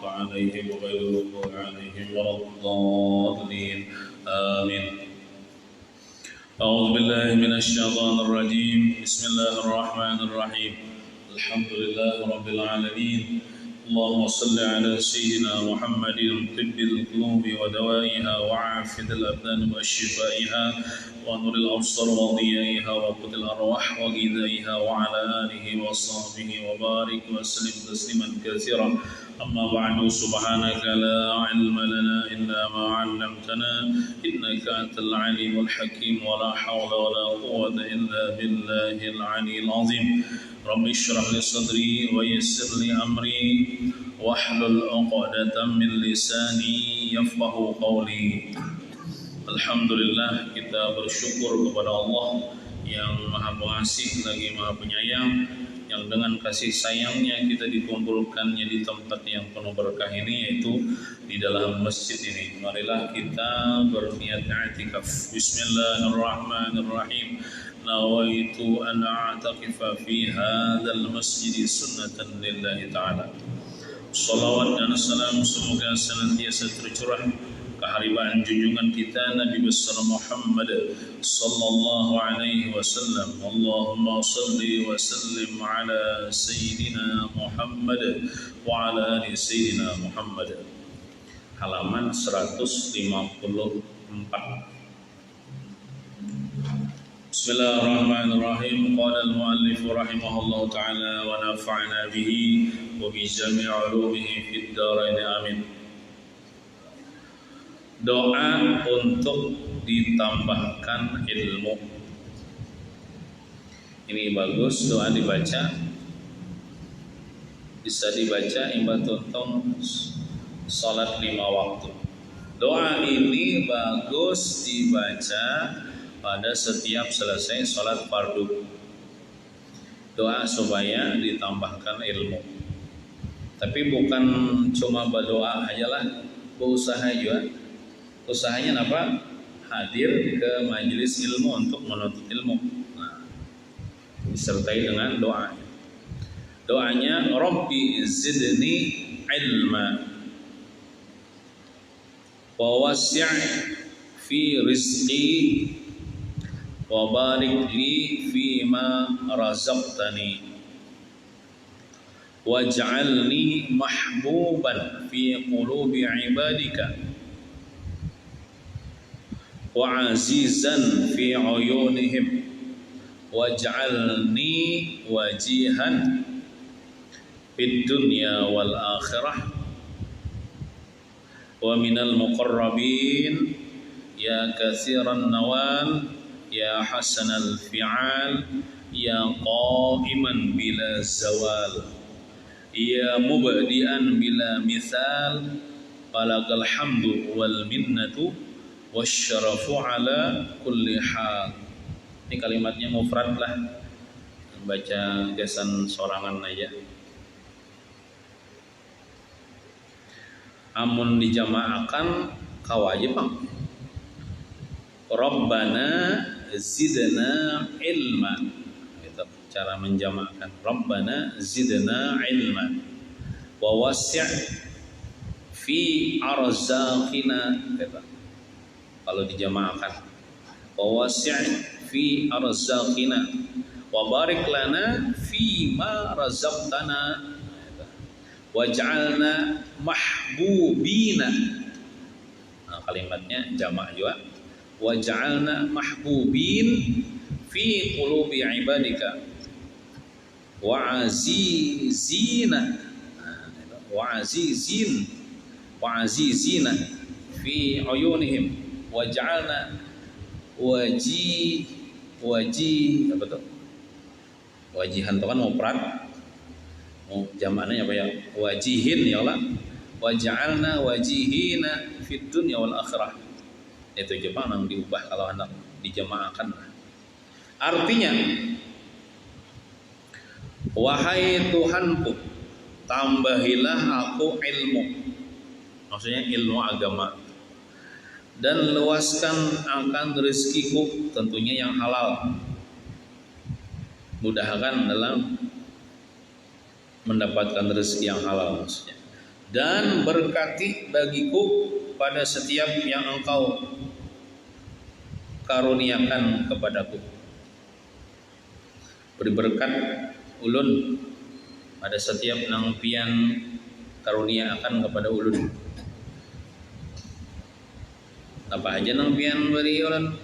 عليهم غير المغضوب عليهم ولا الضالين آمين. أعوذ بالله من الشيطان الرجيم. بسم الله الرحمن الرحيم. الحمد لله رب العالمين. اللهم صل على سيدنا محمد طب القلوب ودوائها وعافية الأبدان وشفائها ونور الأبصار وضيائها وقوت الأرواح وغذائها وعلى آله وصحبه وبارك وسلم تسليما كثيرا. أما بعد سبحانك لا علم لنا إلا ما علمتنا إنك أنت العليم الحكيم ولا حول ولا قوة إلا بالله العلي العظيم. رب اشرح لي صدري ويسر لي أمري واحلل عقدة من لساني يفقه قولي. Alhamdulillah, kita bersyukur kepada Allah yang Maha Pengasih lagi Maha Penyayang, yang dengan kasih sayangnya kita dikumpulkannya di tempat yang penuh berkah ini, yaitu di dalam masjid ini. Marilah kita berniat i'tikaf. Bismillahirrahmanirrahim. Nawaitu an a'takifa fi hadzal masjid sunnatan lillahi ta'ala. Salawat dan salam semoga senantiasa tercurah keharibaan junjungan kita Nabi besar Muhammad sallallahu alaihi wasallam. Allahumma salli wa sallim ala sayyidina Muhammad wa ala ali sayyidina Muhammad. Halaman 154. Bismillahirrahmanirrahim. Qala al-muallif rahimahullah ta'ala wa nafa'na bihi wa bi jami' ulumihi fid dharain amin. Doa untuk ditambahkan ilmu. Ini bagus, doa dibaca. Bisa dibaca imba tuntung salat 5 waktu. Doa ini bagus dibaca pada setiap selesai salat fardu. Doa supaya ditambahkan ilmu. Tapi bukan cuma berdoa ajalah, berusaha juga. Usahanya apa? Hadir ke majelis ilmu untuk menuntut ilmu. Nah, disertai dengan doa. Doanya Rabbi zidni ilma wa wasi' fi rizqi wa barik li fima razaqtani waj'alni mahbuban fi qulubi ibadika wa azizan fi uyunihim waj'alni wajihan fid dunya wal akhirah wa minal muqarrabin ya katsiran nawal ya hasanal fi'al ya qa'iman bila zawal ya mubdi'an bila mithal falakal hamdu wal minnatu wasyarafu ala kulli hal. Ini kalimatnya mufrad lah, baca gasan sorangan aja. Amun dijama'akan kawajib bang. Rabbana zidna ilma. Itu cara menjama'kan. Rabbana zidna ilma wa wasi' fi arzaqina. Kalau dijama'kan wa wasi' fi arzaqina wa barik lana fi ma razaqtana waj'alna mahbubina. Nah, kalimatnya jamak juga. Waj'alna mahbubin fi qulubi ibadika wa azizina. Wa azizina fi uyunihim waj'alna apa tuh? Wajihan itu kan mufrad. Jamaknya apa ya? Wajihin ya Allah. Waj'alna wajihina fid dunya wal akhirah. Itu Jepang yang diubah kalau hendak dijamaahkan. Artinya, wahai Tuhanku, tambahilah aku ilmu. Maksudnya ilmu agama. Dan luaskan akan rezekiku, tentunya yang halal. Mudahkan dalam mendapatkan rezeki yang halal maksudnya. dan berkati bagiku pada setiap yang engkau karuniakan kepadaku. Beri berkat ulun pada setiap nang pian karunia akan kepada ulun. Apa aja nang pian beri ulun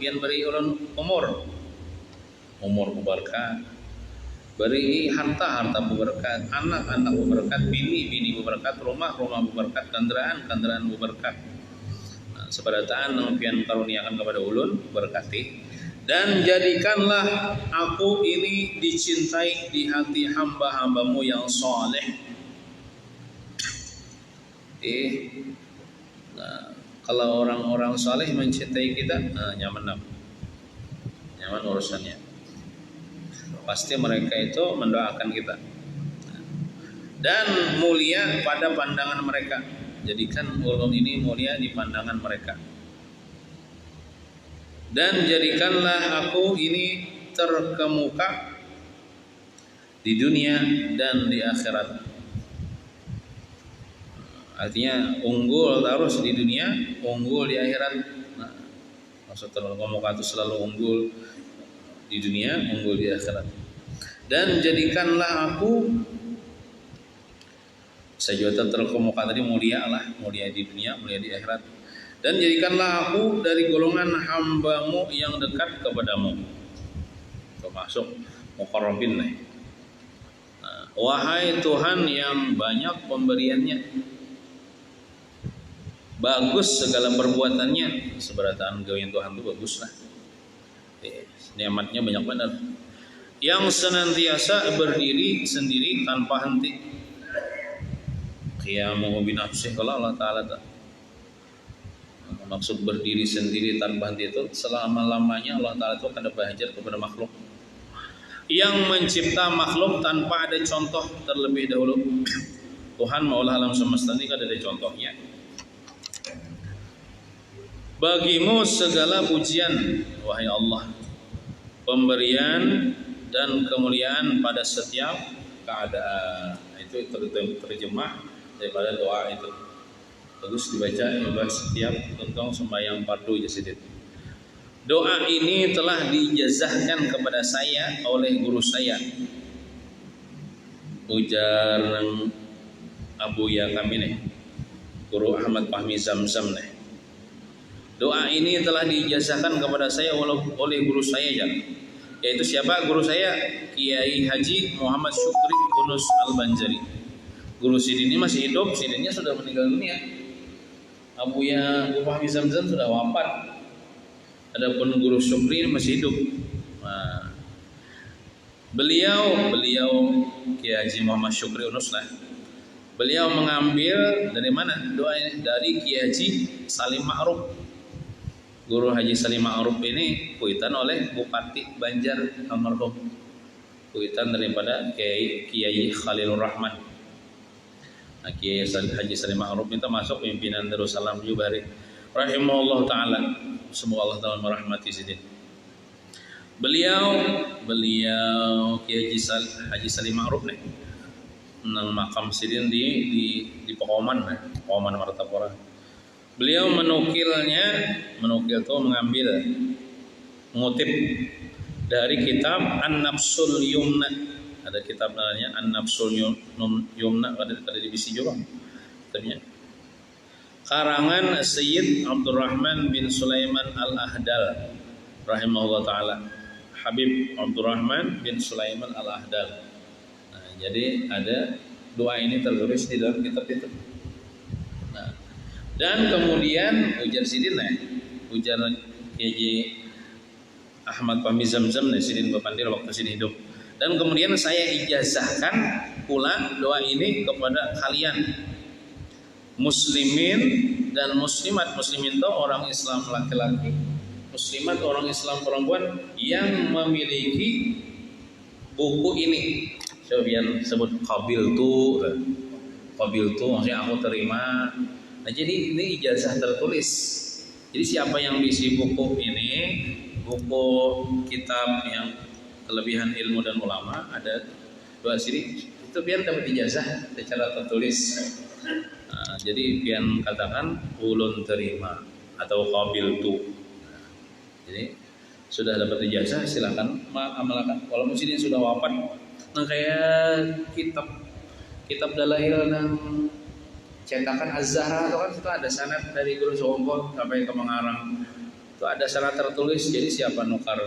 umur berkat, beri harta berkat, anak berkat, bini berkat, rumah berkat, kendaraan berkat. Nah, sebadataan nang pian karuniakan kepada ulun berkati, dan jadikanlah aku ini dicintai di hati hamba-hambamu yang soleh. Nah, kalau orang-orang soleh mencintai kita, nyaman urusannya. Pasti mereka itu mendoakan kita dan mulia pada pandangan mereka. Jadikan ulun ini mulia di pandangan mereka. Dan jadikanlah aku ini terkemuka di dunia dan di akhirat. Artinya unggul terus di dunia, unggul di akhirat. Nah, maksud terkemuka itu selalu unggul di dunia, unggul di akhirat. Dan jadikanlah aku, saya juga terkemuka tadi mulia di dunia, mulia di akhirat. Dan jadikanlah aku dari golongan hambamu yang dekat kepadamu, termasuk muqarrabin nih. Nah, wahai Tuhan yang banyak pemberiannya, bagus segala perbuatannya. Seberataan gawean Tuhan itu bagus lah. Nikmatnya banyak benar. Yang senantiasa berdiri sendiri tanpa henti. Qiyamuhu binafsih, kalau Allah Ta'ala maksud berdiri sendiri tanpa henti itu selama-lamanya Allah Ta'ala itu akan berhajar kepada makhluk. Yang mencipta makhluk tanpa ada contoh terlebih dahulu. Tuhan Maula alam semesta ini kan ada contohnya. Bagimu segala pujian, wahai Allah, pemberian dan kemuliaan pada setiap keadaan. Itu terjemah daripada doa itu. Bagus dibaca setiap tentang sembahyang fardu jasidin. Doa ini telah dijazahkan kepada saya oleh guru saya, ujar Abu Ya kami nih, Guru Ahmad Fahmi Zamzam nih. Doa ini telah dijazahkan kepada saya oleh guru saya, yaitu siapa? Guru saya Kiai Haji Muhammad Syukri Yunus Al-Banjari. Guru Sidin ini masih hidup, Sidinnya sudah meninggal dunia. Abu Ya Guru Fahmi Zamzam sudah wafat. Adapun Guru Syukri masih hidup. Nah, beliau Kiai Haji Muhammad Syukri Yunus lah. Beliau mengambil dari mana doa ini? Dari Kiai Haji Salim Ma'ruf. Guru Haji Salim Ma'ruf ini kuitan oleh Bupati Banjar almarhum, kuitan daripada Kiai Khalilur Rahman. Nah, Kiai Haji Salim Ma'ruf itu masuk pimpinan Darussalam Jubari rahimahullah taala. Semoga Allah Taala merahmati sidin. Beliau Kiai Haji Salim Ma'ruf nih nang makam sidin di Pekoman Martapura. Beliau mengutip dari kitab An-Nafsul Yumna. Ada kitab namanya An-Nafsul Yumna, ada di bisi juga. Karangan Sayyid Abdurrahman bin Sulaiman Al-Ahdal rahimahullah taala. Habib Abdurrahman bin Sulaiman Al-Ahdal. Nah, jadi ada doa ini tertulis di dalam kitab itu. Nah, dan kemudian ujar sidin ujar Kiai Ahmad Fahmi Zamzam sidin Bapandir waktu sidin hidup. Dan kemudian saya ijazahkan pula doa ini kepada kalian muslimin dan muslimat. Muslimin itu orang Islam laki-laki, muslimat orang Islam perempuan yang memiliki buku ini. Sebagian sebut qabil tu maksudnya aku terima. Nah, jadi ini ijazah tertulis. Jadi siapa yang bisi buku ini, buku kitab yang kelebihan ilmu dan ulama, ada dua sini, itu biar dapat ijazah secara tertulis. Jadi pian katakan ulun terima atau qabiltu. Jadi sudah dapat ijazah silakan amalkan. Walaupun sini sudah wafat, nah kayak kitab dalail dan cetakan Az-Zahra itu kan ada sanad dari Guru Sombong sampai ke Mengarang. Itu ada sanad tertulis. Jadi siapa nukar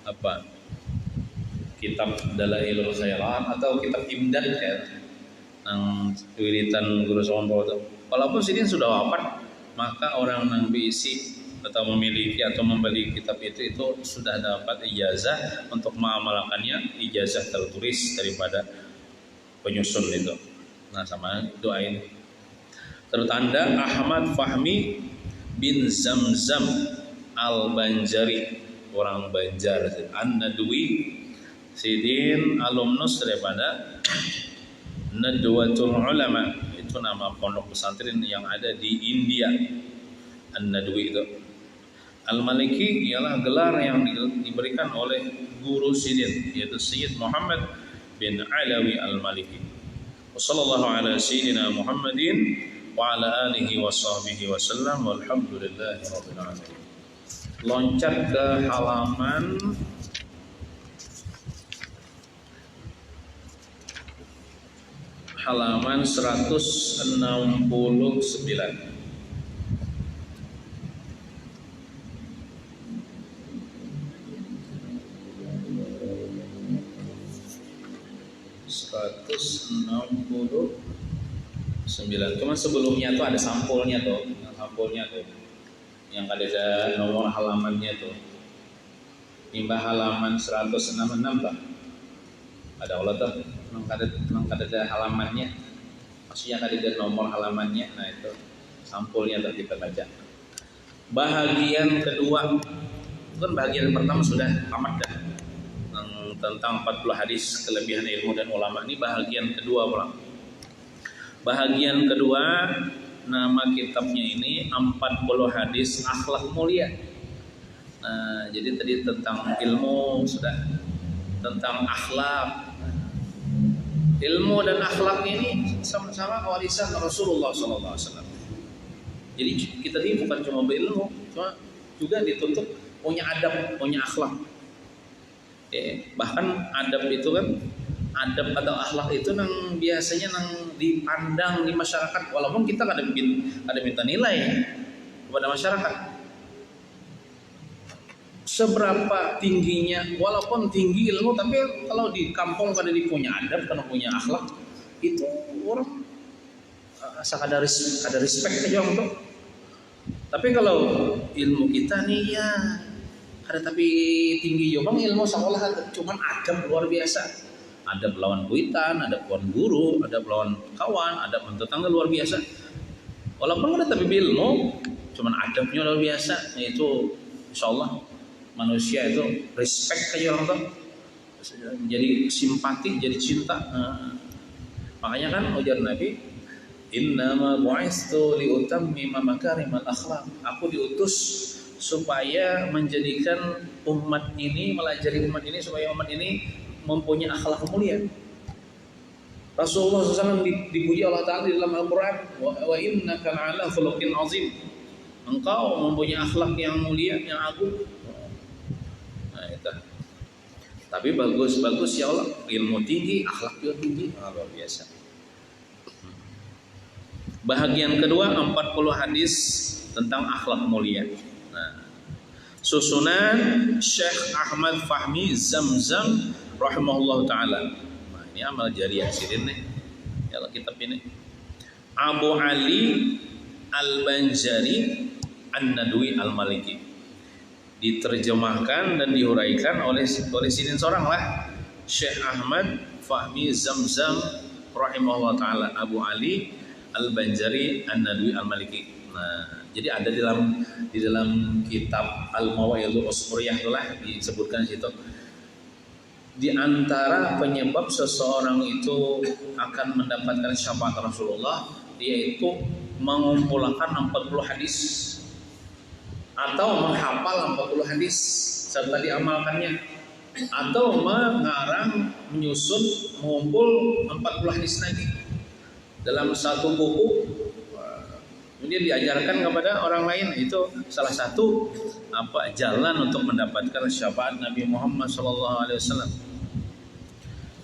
apa kitab Dalailul Khairat atau kitab Imdad ya, yang wiritan Guru Sombong itu. Walaupun sini sudah wafat, maka orang yang diisi atau memiliki atau membeli kitab itu sudah dapat ijazah untuk mengamalkannya, ijazah tertulis daripada penyusun itu. Nah sama doain. Tertanda Ahmad Fahmi bin Zamzam Al-Banjari, orang Banjar, An-Nadwi, Sidin alumnus daripada Nadwatul Ulama, itu nama pondok pesantren yang ada di India. An-Nadwi itu. Al-Maliki ialah gelar yang diberikan oleh guru Sidin, yaitu Sayyid Muhammad bin Alawi Al-Maliki. Wassallallahu ala sayyidina Muhammadin wa ala alihi wa sahbihi wa sallam walhamdulillahi rabbil alamin. Loncat ke halaman 169. Cuma sebelumnya tuh ada sampulnya tuh, yang ada nomor halamannya tuh. Timbah halaman 166 tuh. Ada Allah tuh, ada halamannya. Maksudnya ada nomor halamannya. Nah itu sampulnya tuh kita baca. Bahagian kedua, kan bahagian pertama sudah tamat dah. Tentang 40 hadis kelebihan ilmu dan ulama. Ini bahagian kedua pulang. Bahagian kedua, nama kitabnya ini 40 hadis akhlak mulia. Nah, jadi tadi tentang ilmu sudah, tentang akhlak. Ilmu dan akhlak ini sama-sama warisan Rasulullah SAW. Jadi kita ini bukan cuma berilmu, cuma juga dituntut punya adab, punya akhlak. Bahkan adab itu kan, adab atau akhlak itu nang biasanya nang dipandang di masyarakat, walaupun kita ada minta nilai kepada masyarakat. Seberapa tingginya, walaupun tinggi ilmu, tapi kalau di kampung pada punya adab, karena punya akhlak, itu orang ada respect aja untuk. Tapi kalau ilmu kita nih ya ada tapi tinggi yo bang, ilmu sekolah cuman adab luar biasa. Adab lawan kuitan, adab lawan guru, adab lawan kawan, adab tetangga luar biasa. Walaupun ada tapi ilmu cuman adabnya luar biasa, yaitu insyaallah manusia itu respect aja orang tuh. Jadi simpati, jadi cinta. Makanya kan ujar Nabi, innama bu'istu liutammima makarimal akhlaq. Aku diutus supaya menjadikan umat ini, melajari umat ini supaya umat ini mempunyai akhlak mulia. Rasulullah SAW dipuji Allah Ta'ala di dalam Al-Quran, wa innaka la'ala khuluqin azim. Engkau mempunyai akhlak yang mulia, yang agung. Nah itu. Tapi bagus ya Allah, ilmu tinggi, akhlak juga tinggi, luar biasa. Bahagian kedua 40 hadis tentang akhlak mulia. Susunan Syekh Ahmad Fahmi Zamzam rahimahullah ta'ala. Nah, ini amal jariah sidin nih. Ya kitab ini. Abu Ali Al-Banjari An-Nadwi Al-Maliki. Diterjemahkan dan dihuraikan oleh sidin seorang lah, Syekh Ahmad Fahmi Zamzam rahimahullah ta'ala, Abu Ali Al-Banjari An-Nadwi Al-Maliki. Nah, jadi ada di dalam kitab Al-Mawaidul Usburiyah itulah disebutkan di situ. Di antara penyebab seseorang itu akan mendapatkan syafaat Rasulullah, yaitu mengumpulkan 40 hadis atau menghafal 40 hadis serta diamalkannya, atau mengarang, menyusun, mengumpul 40 hadis Nabi dalam satu buku Kemudian diajarkan kepada orang lain. Itu salah satu jalan untuk mendapatkan syafaat Nabi Muhammad SAW.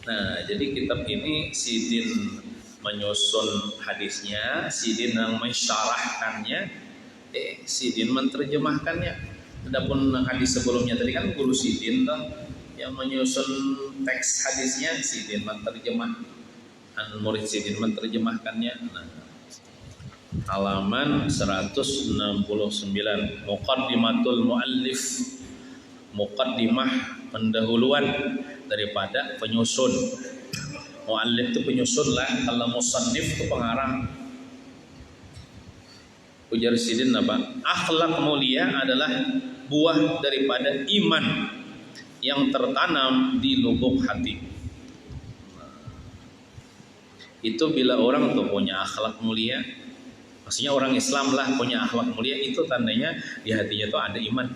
Nah, jadi kitab ini Sidin menyusun hadisnya, Sidin yang mensyarahkannya, Sidin menerjemahkannya. Adapun hadis sebelumnya tadi kan guru Sidin yang menyusun teks hadisnya, Sidin menerjemah, murid Sidin menerjemahkannya. Nah, halaman 169, Muqaddimatul Muallif, muqaddimah pendahuluan daripada penyusun. Muallif itu penyusun lah, kalau musannif itu pengarang. Ujar Sidin apa? Akhlak mulia adalah buah daripada iman yang tertanam di lubuk hati. Itu bila orang tuh punya akhlak mulia, maksudnya orang Islam lah punya akhlak mulia, itu tandanya di hatinya tuh ada iman.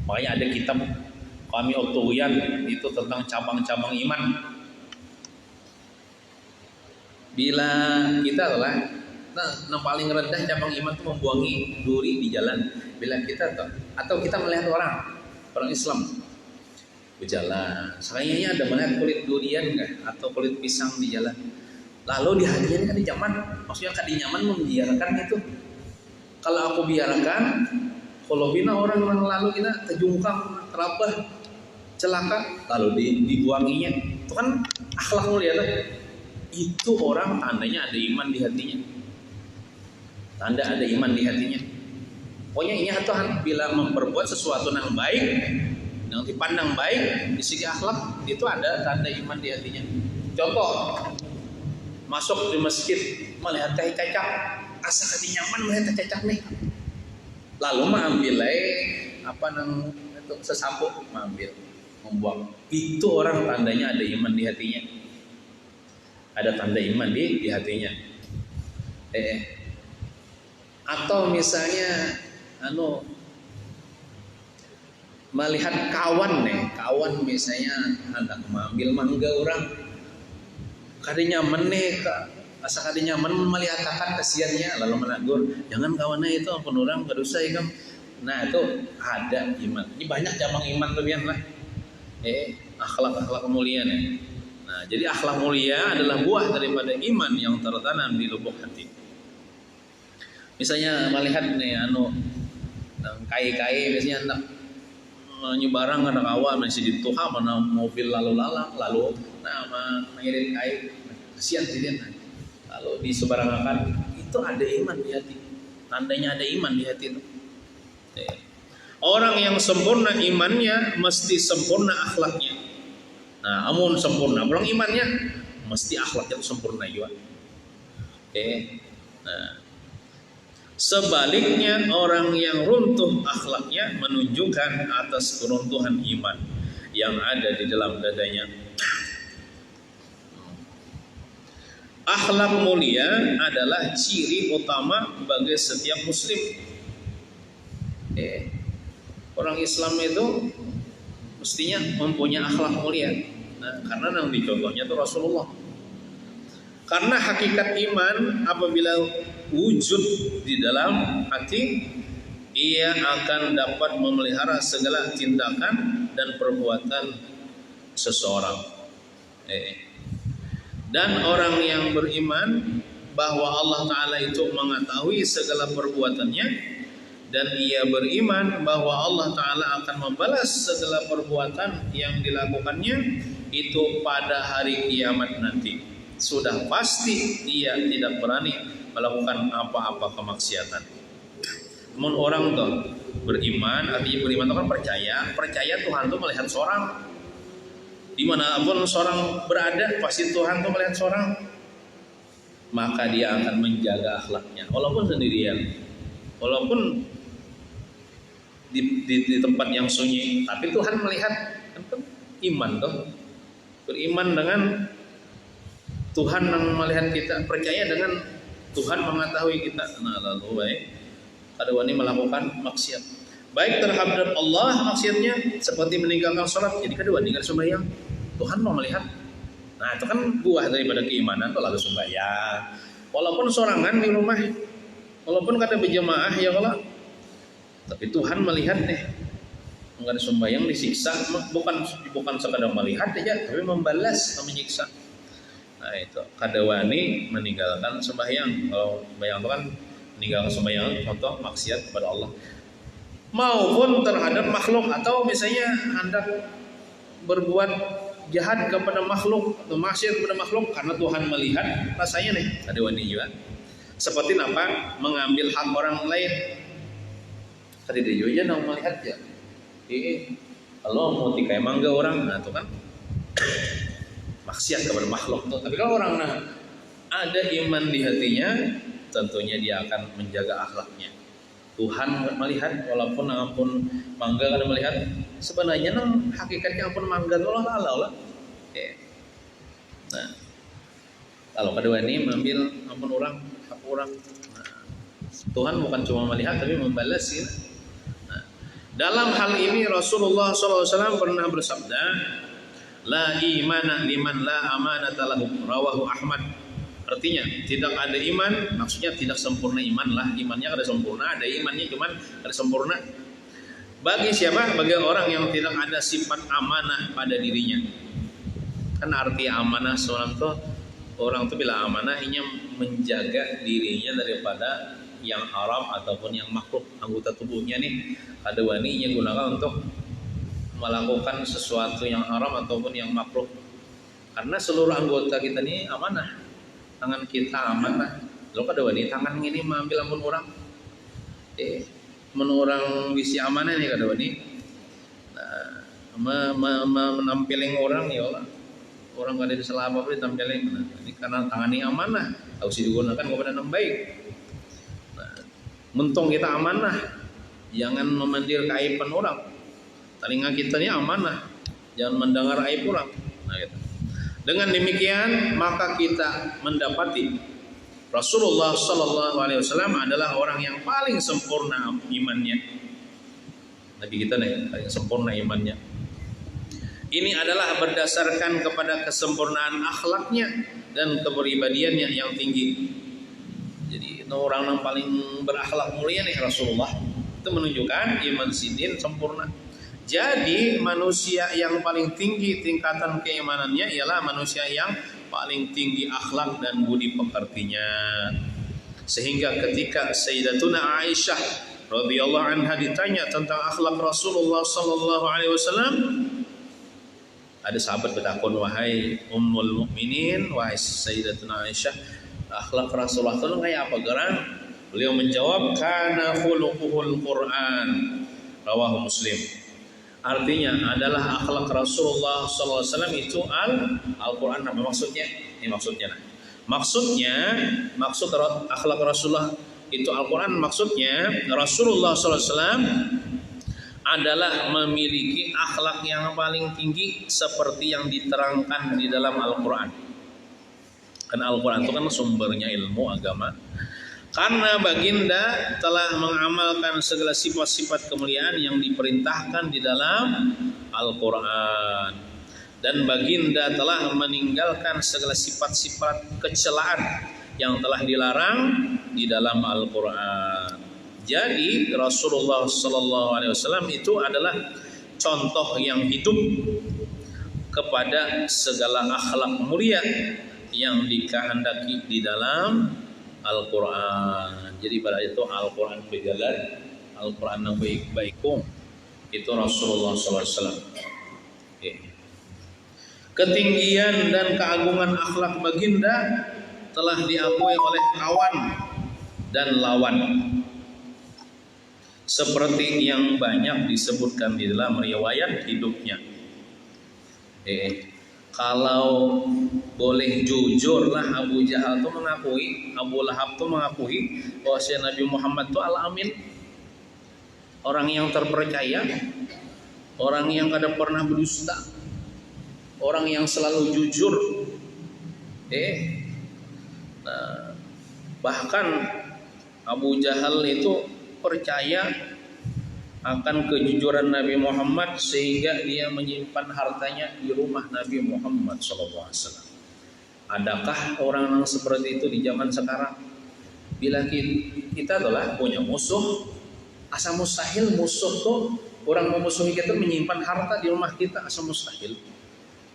Makanya ada kitab Kami Utuyan itu tentang cabang-cabang iman. Bila kita lah, yang paling rendah cabang iman itu membuangi duri di jalan. Bila kita atau kita melihat orang Islam berjalan, sayangnya ada melihat kulit durian enggak atau kulit pisang di jalan. Lalu di hatinya kan di nyaman, maksudnya kan di nyaman membiarkan itu. Kalau aku biarkan, kalau bina orang lalu kita terjungkang, terabah, celaka, lalu dibuanginya, itu kan akhlak mulia tuh. Itu orang tandanya ada iman di hatinya. Tanda ada iman di hatinya. Pokoknya ini Tuhan bila memperbuat sesuatu yang baik, yang dipandang baik di segi akhlak, itu ada tanda iman di hatinya. Contoh, masuk di masjid melihat teh cacak, asa kati nyaman melihat teh cacak nih, lalu mengambil itu sesapu, mengambil, membuang. Itu orang tandanya ada iman di hatinya, ada tanda iman di hatinya. Atau misalnya melihat kawan misalnya hendak mengambil mangga orang, kadinya meneh asa kadinya melihatkan kasihannya, lalu menegur, jangan kawannya itu ampun orang berdosa ya. Nah itu ada iman. Ini banyak cabang iman tuh lah. Akhlak mulia nih. Nah jadi akhlak mulia adalah buah daripada iman yang tertanam di lubuk hati. Misalnya melihat nih kai biasanya hendak menyebarang anak awal masih di tuha mana mobil lalu mengirim kai kasihan dia, lalu disebarangkan, itu ada iman di hati, tandanya ada iman di hati itu. Orang yang sempurna imannya mesti sempurna akhlaknya. Nah, amun sempurna orang imannya mesti akhlaknya itu sempurna juga. Nah, sebaliknya orang yang runtuh akhlaknya menunjukkan atas keruntuhan iman yang ada di dalam dadanya. Akhlak mulia adalah ciri utama bagi setiap muslim. Orang Islam itu mestinya mempunyai akhlak mulia. Nah, karena yang dicontohnya itu Rasulullah. Karena hakikat iman apabila wujud di dalam hati, ia akan dapat memelihara segala tindakan dan perbuatan seseorang. Dan orang yang beriman bahwa Allah Ta'ala itu mengetahui segala perbuatannya, dan ia beriman bahwa Allah Ta'ala akan membalas segala perbuatan yang dilakukannya itu pada hari kiamat nanti. Sudah pasti ia tidak berani melakukan apa-apa kemaksiatan. Namun orang tuh beriman, artinya beriman itu kan percaya Tuhan tuh melihat seorang. Dimanapun seorang berada, pasti Tuhan tuh melihat seorang. Maka dia akan menjaga akhlaknya, walaupun sendirian, walaupun di tempat yang sunyi, tapi Tuhan melihat. Kan iman tuh, beriman dengan Tuhan yang melihat kita, percaya dengan Tuhan mengetahui kita. Nah lalu baik ada wani melakukan maksiat, baik terhadap Allah maksiatnya seperti meninggalkan sholat, jadi kedua tinggal sembahyang, Tuhan mau melihat. Nah itu kan buah daripada keimanan tuh lalu sembahyang, walaupun sorangan di rumah, Walaupun kada berjamaah ya kalau, tapi Tuhan melihat nih. Enggak ada sembahyang disiksa, bukan sekadar melihat aja, tapi membalas, menyiksa. Nah itu kada wani meninggalkan sembahyang. Kalau sembahyang itu kan meninggalkan sembahyang, contoh maksiat kepada Allah, maupun terhadap makhluk, atau misalnya hendak berbuat jahat kepada makhluk atau maksiat kepada makhluk karena Tuhan melihat, rasanya nih ada wani juga. Seperti apa? Mengambil hak orang lain. Tadi dia juga nang melihat ya. Kalau mau tikai mangga orang, nah itu kan maksiat kepada makhluk tuh. Tapi kalau orang ada iman di hatinya, tentunya dia akan menjaga akhlaknya. Tuhan melihat, walaupun ampun mangga kada melihat, sebenarnya nang hakikatnya ampun mangga itu Allah. Nah, kalau kedua ini mengambil ampun orang, hak orang. Nah, Tuhan bukan cuma melihat tapi membalas ya. Dalam hal ini Rasulullah SAW pernah bersabda, la imana liman la amanata lahu, rawahu Ahmad. Artinya tidak ada iman, maksudnya tidak sempurna iman lah. Imannya kada sempurna, ada imannya cuman kada sempurna. Bagi siapa? Bagi orang yang tidak ada sifat amanah pada dirinya. Kan arti amanah seorang tuh, orang tuh bila amanah hanya menjaga dirinya daripada yang haram ataupun yang makruh. Anggota tubuhnya nih ada waninya gunakan untuk melakukan sesuatu yang haram ataupun yang makruh. Karena seluruh anggota kita nih amanah. Tangan kita amanah. Lo kada wani tangan ini mengambil ampun orang. Menurang bisi amanah nih kada wani. Nah, menampiling orang ya Allah. Orang kada disalah apa-apa ditampilin. Nah, ini karena tangan ini amanah. Harus digunakan kepada yang baik. Mentong kita amanah, jangan memandir keaiban orang. Telinga kita ini amanah, jangan mendengar aib orang. Nah, gitu. Dengan demikian maka kita mendapati Rasulullah SAW adalah orang yang paling sempurna imannya. Nabi kita nih paling sempurna imannya. Ini adalah berdasarkan kepada kesempurnaan akhlaknya dan kepribadiannya yang tinggi. Jadi orang yang paling berakhlak mulia nih Rasulullah. Itu menunjukkan iman sidin sempurna. Jadi manusia yang paling tinggi tingkatan keimanannya ialah manusia yang paling tinggi akhlak dan budi pekertinya. Sehingga ketika Sayyidatuna Aisyah radhiyallahu anha ditanya tentang akhlak Rasulullah sallallahu alaihi wasallam, ada sahabat bertakun, wahai Ummul Mukminin, wahai Sayyidatuna Aisyah, akhlak Rasulullah itu kayak apa gerang? Beliau menjawab, kana khuluquhul Quran, rawahu Muslim. Artinya adalah akhlak Rasulullah SAW itu Al-Quran. Apa maksudnya? Ini maksudnya. Maksud akhlak Rasulullah itu Al-Quran. Maksudnya Rasulullah SAW adalah memiliki akhlak yang paling tinggi seperti yang diterangkan di dalam Al-Quran. Karena Al-Quran itu kan sumbernya ilmu agama. Karena baginda telah mengamalkan segala sifat-sifat kemuliaan yang diperintahkan di dalam Al-Quran. Dan baginda telah meninggalkan segala sifat-sifat kecelaan yang telah dilarang di dalam Al-Quran. Jadi Rasulullah SAW itu adalah contoh yang hidup kepada segala akhlak mulia yang dikehendaki di dalam Al-Quran. Jadi pada itu Al-Quran berjalan, Al-Quran yang baik-baik itu Rasulullah SAW. Ketinggian dan keagungan akhlak baginda telah diakui oleh kawan dan lawan, seperti yang banyak disebutkan di dalam riwayat hidupnya. Kalau boleh jujur lah, Abu Jahal tuh mengakui, Abu Lahab tuh mengakui bahwa Nabi Muhammad tuh al-amin, orang yang terpercaya, orang yang kada pernah berdusta, orang yang selalu jujur. Nah, bahkan Abu Jahal itu percaya akan kejujuran Nabi Muhammad sehingga dia menyimpan hartanya di rumah Nabi Muhammad SAW. Adakah orang yang seperti itu di zaman sekarang? Bila kita adalah punya musuh. Asa mustahil musuh tuh orang memusuhi kita menyimpan harta di rumah kita, asa mustahil.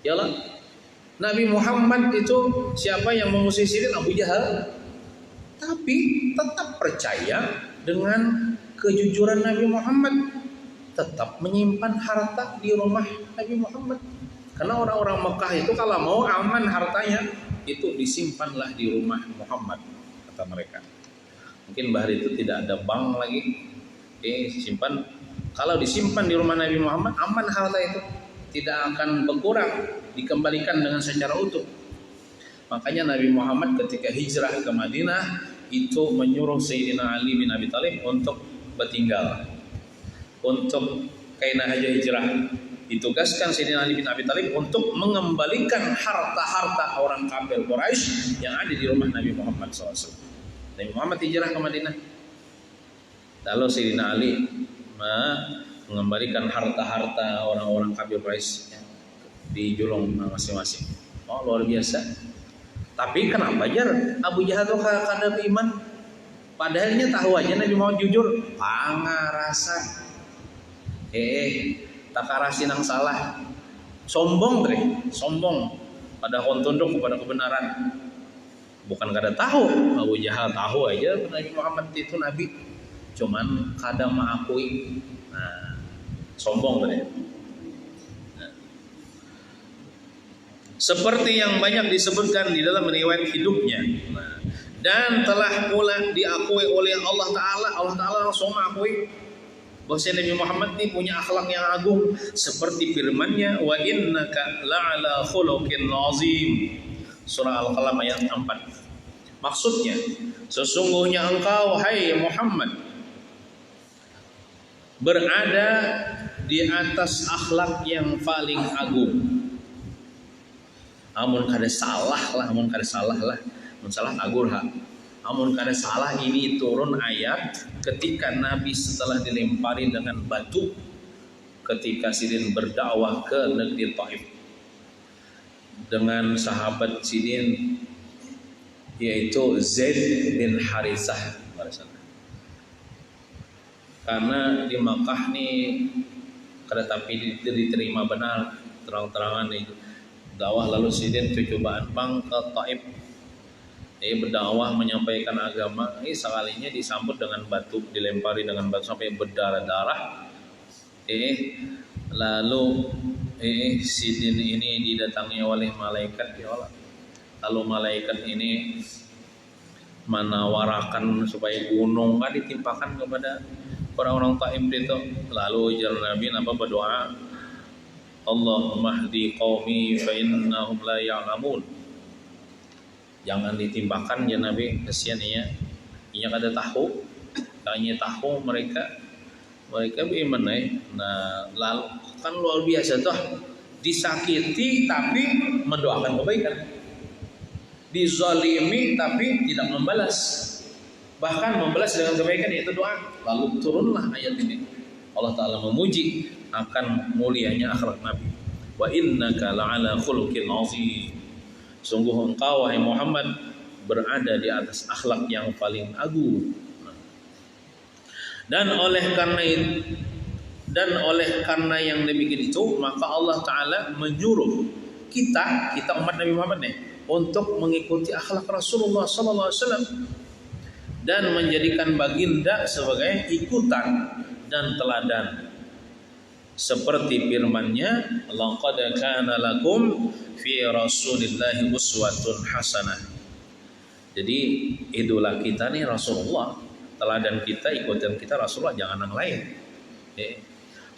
Yalah. Nabi Muhammad itu siapa yang memusuhi Sidin? Abu Jahal. Tapi tetap percaya dengan kejujuran Nabi Muhammad, tetap menyimpan harta di rumah Nabi Muhammad. Karena orang-orang Mekah itu kalau mau aman hartanya itu disimpanlah di rumah Muhammad, kata mereka. Mungkin bahari itu tidak ada bank lagi, simpan. Kalau disimpan di rumah Nabi Muhammad aman harta itu, tidak akan berkurang, dikembalikan dengan secara utuh. Makanya Nabi Muhammad ketika hijrah ke Madinah itu menyuruh Sayyidina Ali bin Abi Thalib untuk bertinggal, untuk kaina haja hijrah. Ditugaskan Sayyidina Ali bin Abi Thalib untuk mengembalikan harta-harta orang kafir Quraisy yang ada di rumah Nabi Muhammad SAW. Nabi Muhammad hijrah ke Madinah, lalu Sayyidina Ali mengembalikan harta-harta orang-orang kafir Quraisy di julung masing-masing. Oh, luar biasa. Tapi kenapa jar Abu Jahal tuh kada beriman? Padahalnya tahu aja Nabi Muhammad jujur. Pangarasan. Takarasi nang salah. Sombong bre, sombong. Pada tunduk kepada kebenaran. Bukan kada tahu. Abu Jahal tahu aja Nabi Muhammad itu nabi. Cuman kada mengakui. Nah, sombong bre. Seperti yang banyak disebutkan di dalam riwayat hidupnya. Dan telah pula diakui oleh Allah Ta'ala. Allah Ta'ala langsung mengakui bahwa Nabi Muhammad ini punya akhlak yang agung. Seperti firman-Nya, wa innaka la'ala khuluqin azim. Surah Al-Qalam ayat 4. Maksudnya, sesungguhnya engkau hai Muhammad berada di atas akhlak yang paling agung. Amun kada salah lah, amun salah agur ha. Amun kada salah ini turun ayat ketika Nabi setelah dilempari dengan batu ketika Sidin berdakwah ke negeri Taif dengan sahabat Sidin yaitu Zaid bin Harithah. Karena di Makkah nih kada tapi diterima benar terang-terangan itu dakwah, lalu Sidin cobaan pang ke Taif, berdakwah menyampaikan agama. Sekalinya disambut dengan batu, dilempari dengan batu sampai berdarah-darah. Lalu Sidin ini didatangi oleh malaikat, ya Allah. Lalu malaikat ini menawarakan supaya gunung kan ditimpakan kepada orang-orang Taif itu. Lalu ujar Nabi apa berdoa, Allahumma hdi qaumi fa innahum la ya'lamun. Jangan ditimpakan ya Nabi, kasihan ya. Inya kada tahu. Kayaknya tahu mereka beriman Nah, lalu kan luar biasa tuh. Disakiti tapi mendoakan kebaikan. Dizalimi tapi tidak membalas. Bahkan membalas dengan kebaikan yaitu doa. Lalu turunlah ayat ini. Allah Ta'ala memuji akan mulianya akhlak Nabi. Wa innaka la'ala khuluqin azim. Sungguh engkau wahai Muhammad berada di atas akhlak yang paling agung. Dan oleh karena yang demikian itu, maka Allah Ta'ala menyuruh kita umat Nabi Muhammad nih untuk mengikuti akhlak Rasulullah SAW dan menjadikan baginda sebagai ikutan dan teladan. Seperti firman-Nya, laqad kana lakum fi Rasulillahi uswatun hasanah. Jadi idola kita nih Rasulullah, teladan kita, ikutan kita Rasulullah, jangan yang lain.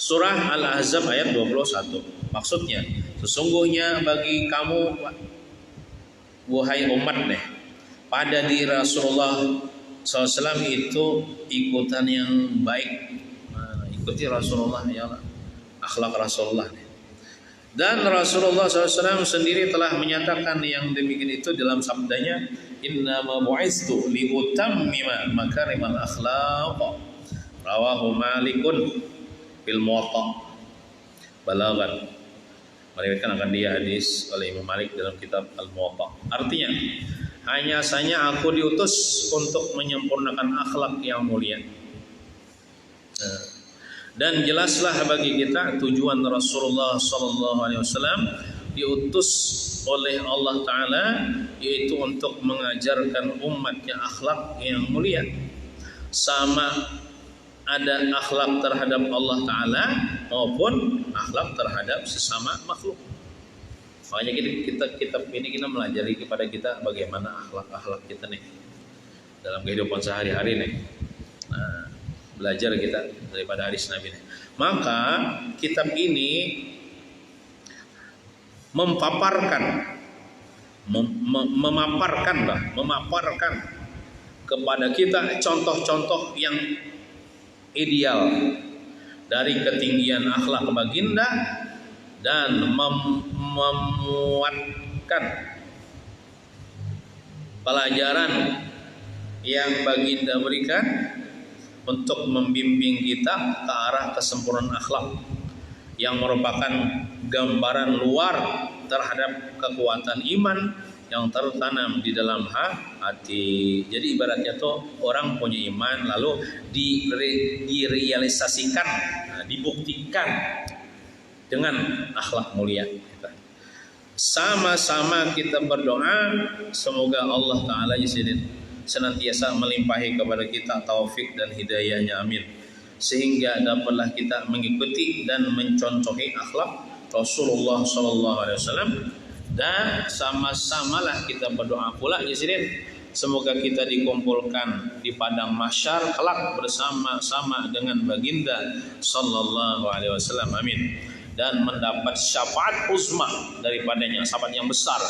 Surah Al-Ahzab ayat 21. Maksudnya, sesungguhnya bagi kamu wahai umat nih, pada diri Rasulullah SAW itu ikutan yang baik. Ikuti Rasulullah ya Allah, akhlak Rasulullah. Dan Rasulullah SAW sendiri telah menyatakan yang demikian itu dalam sabdanya, Inna ma bu'istu liutammima makarimal akhlaq. Rawahu Malikun fil Muwatta. Balagan. Meriwayatkan akan dia hadis oleh Imam Malik dalam kitab Al-Muwatta. Artinya, hanya saja aku diutus untuk menyempurnakan akhlak yang mulia. Dan jelaslah bagi kita tujuan Rasulullah SAW diutus oleh Allah Ta'ala, yaitu untuk mengajarkan umatnya akhlak yang mulia. Sama ada akhlak terhadap Allah Ta'ala maupun akhlak terhadap sesama makhluk. Makanya kitab ini kita melajari kepada kita bagaimana akhlak kita nih dalam kehidupan sehari-hari nih. Nah, belajar kita daripada hadis Nabi nih. Maka kitab ini memaparkan kepada kita contoh-contoh yang ideal dari ketinggian akhlak baginda dan memuatkan pelajaran yang baginda berikan untuk membimbing kita ke arah kesempurnaan akhlak yang merupakan gambaran luar terhadap kekuatan iman yang tertanam di dalam hati. Jadi ibaratnya tuh orang punya iman lalu direalisasikan, dibuktikan dengan akhlak mulia. Sama-sama kita berdoa semoga Allah Ta'ala senantiasa melimpahi kepada kita taufik dan hidayahnya, amin, sehingga dapatlah kita mengikuti dan mencontohi akhlak Rasulullah SAW. Dan sama-samalah kita berdoa pula semoga kita dikumpulkan di padang mahsyar kelak bersama-sama dengan baginda sallallahu alaihi wasallam, amin, dan mendapat syafaat uzma daripadanya, syafaat yang besar.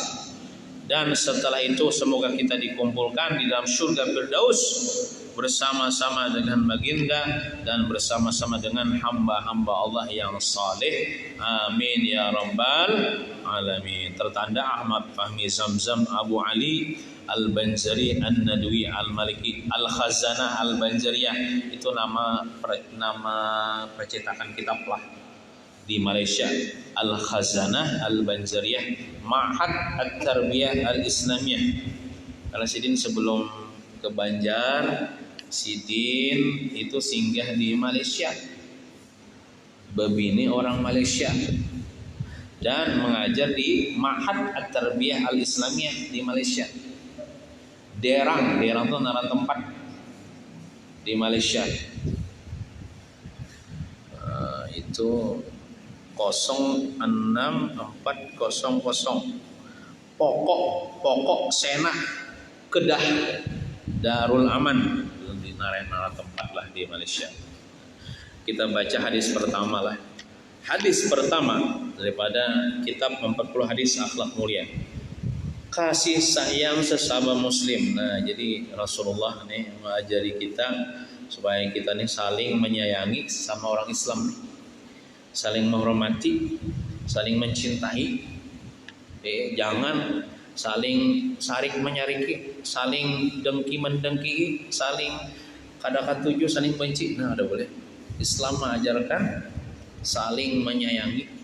Dan setelah itu semoga kita dikumpulkan di dalam surga Firdaus bersama-sama dengan baginda dan bersama-sama dengan hamba-hamba Allah yang saleh, amin ya rabbal alamin. Tertanda Ahmad Fahmi Zamzam Abu Ali Al-Banjari An-Nadwi Al-Maliki Al-Khazanah Al-Banjariyah, itu nama percetakan kitab lah di Malaysia. Al-Khazanah Al-Banjariyah Ma'had At-Tarbiyah Al-Islamiyah. Kalau Sidin sebelum ke Banjar, Sidin itu singgah di Malaysia, Babini orang Malaysia, dan mengajar di Ma'had At-Tarbiyah Al-Islamiyah di Malaysia. Derang itu nama tempat di Malaysia. Itu 06400 pokok Senah Kedah Darul Aman di nara tempat lah di Malaysia. Kita baca hadis pertama lah. Hadis pertama daripada kitab 40 hadis akhlak mulia. Kasih sayang sesama muslim. Nah, jadi Rasulullah nih mengajari kita supaya kita nih saling menyayangi sesama orang Islam nih. Saling menghormati, saling mencintai. Jangan saling sarik menyariki, saling dengki mendengki, saling kada-katuju, saling benci. Nah, ada boleh. Islam mengajarkan saling menyayangi.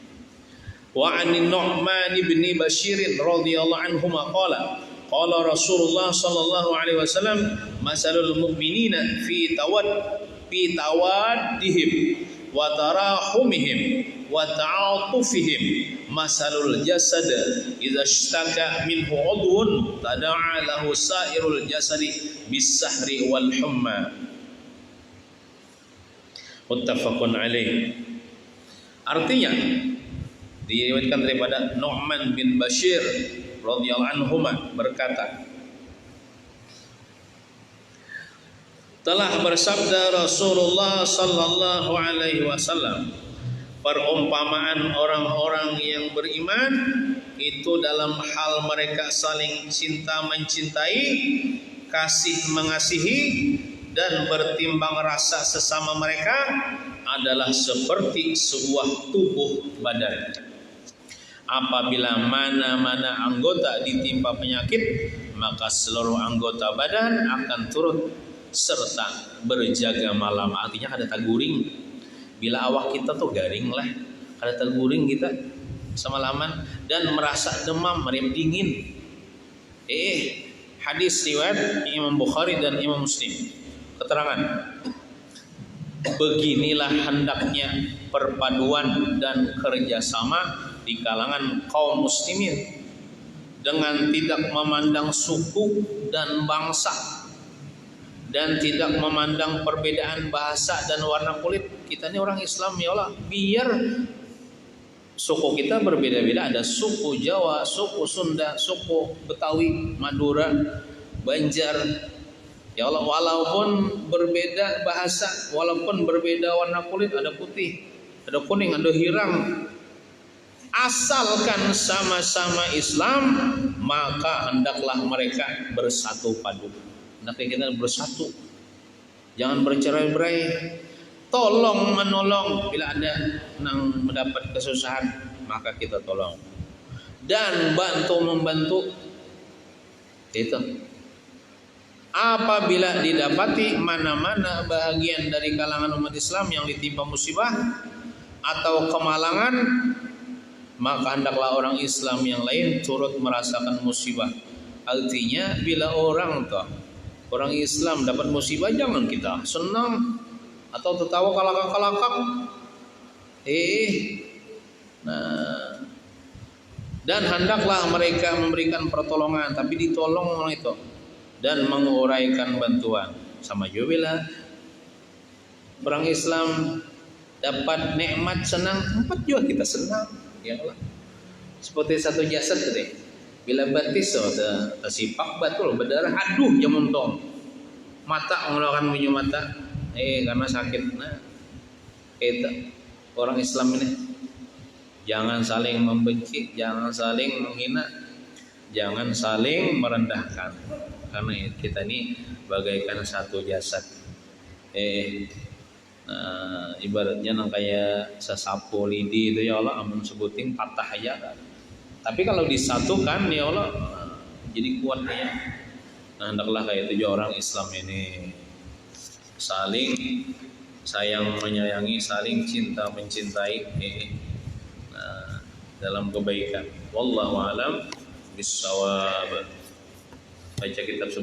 Wa anin Nu'man bin Bashir radhiyallahu anhu qala qala Rasulullah sallallahu alaihi wasallam masalul mu'minina fi tawaddihim wa tarahumihim wa ta'atufihim masalul jasad idza ishtaka minhu udhun tada'a lahu sa'irul jasadi bis-sahri wal humma. Muttafaqun alaih. Artinya diriwayatkan daripada Nu'man bin Bashir radhiyallahu anhu berkata, telah bersabda Rasulullah sallallahu alaihi wasallam, perumpamaan orang-orang yang beriman itu dalam hal mereka saling cinta mencintai, kasih mengasihi dan bertimbang rasa sesama mereka adalah seperti sebuah tubuh badan. Apabila mana-mana anggota ditimpa penyakit, maka seluruh anggota badan akan turut serta berjaga malam. Artinya kada taguring. Bila awak kita tuh garing lah, kada taguring kita semalaman dan merasa demam, merem dingin. Hadis riwayat Imam Bukhari dan Imam Muslim. Keterangan, beginilah hendaknya perpaduan dan kerjasama di kalangan kaum muslimin dengan tidak memandang suku dan bangsa dan tidak memandang perbedaan bahasa dan warna kulit. Kita ini orang Islam ya Allah, biar suku kita berbeda-beda, ada suku Jawa, suku Sunda, suku Betawi, Madura, Banjar. Ya Allah, walaupun berbeda bahasa, walaupun berbeda warna kulit, ada putih, ada kuning, ada hirang, asalkan sama-sama Islam, maka hendaklah mereka bersatu padu. Hendaknya kita bersatu, jangan bercerai-berai. Tolong menolong bila ada yang mendapat kesusahan, maka kita tolong dan bantu membantu. Itu apabila didapati mana-mana bahagian dari kalangan umat Islam yang ditimpa musibah atau kemalangan, maka hendaklah orang Islam yang lain turut merasakan musibah. Artinya bila orang Islam dapat musibah, jangan kita senang atau tertawa kalakak-kalakak. Dan hendaklah mereka memberikan pertolongan, tapi ditolong orang itu dan menguraikan bantuan. Sama juga bila orang Islam dapat nikmat senang, tempat juga kita senang. Ya Allah. Seperti satu jasad tadi, bila batis tersipak batul berdarah, aduh jamuntong, mata mengeluarkan minyak mata, karena sakit. Nah, kita orang Islam ini jangan saling membenci, jangan saling menghina, jangan saling merendahkan, karena kita ini bagaikan satu jasad. Ibaratnya kayak sesapu lidi itu ya Allah, amun sebuting patah aja kan. Tapi kalau disatukan ya Allah, jadi kuat ya. Nah, hendaklah kayak itu orang Islam ini saling sayang menyayangi, saling cinta mencintai, dalam kebaikan. Wallahu a'lam bishawab. Baca kitab